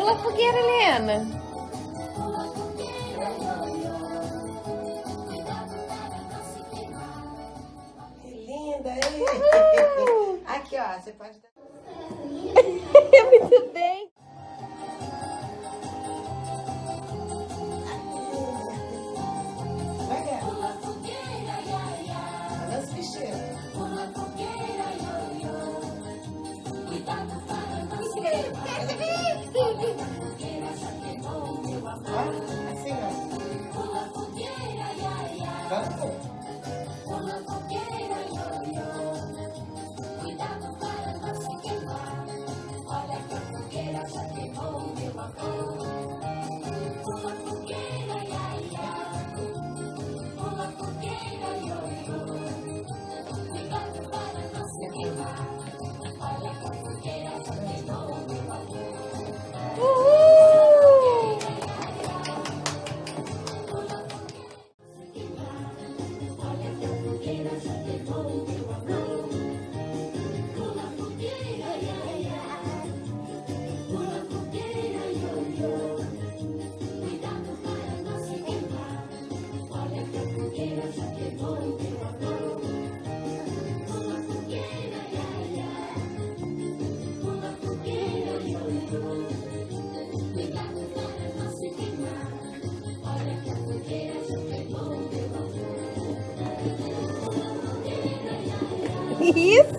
pula a fogueira, Helena. Que linda, hein? Aqui, ó, você pode dar... Muito bem. Vai, Guerra. Olha os bichinhos. Ó, assim, ó. Vamos. Isso!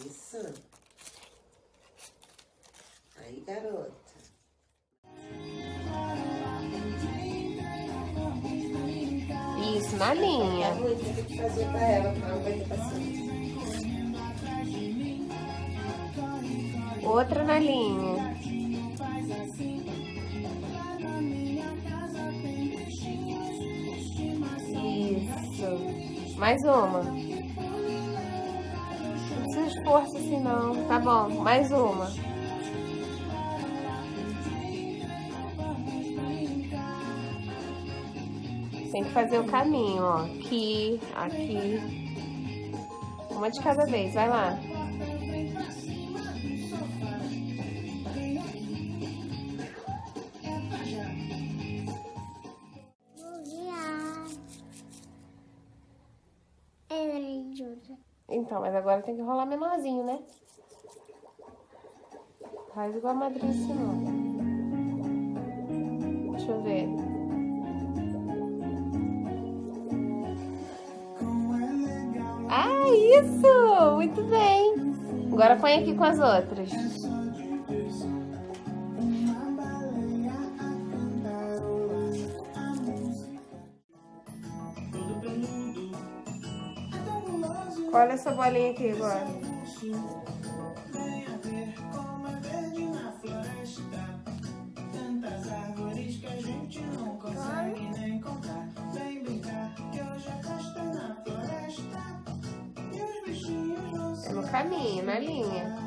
Isso. Aí, garota. Isso, na linha. É muito, tem que fazer pra ela, pra ela não vai ter paciência. Outra na linha. Isso. Mais uma. Não precisa de força assim não. Tá bom, mais uma. Tem que fazer o caminho, ó. Aqui, aqui. Uma de cada vez, vai lá. Então, mas agora tem que rolar menorzinho, né? Faz igual a madrinha ensinou. Deixa eu ver. Ah, isso! Muito bem! Agora põe aqui com as outras. Olha essa bolinha aqui agora. É no caminho, na linha.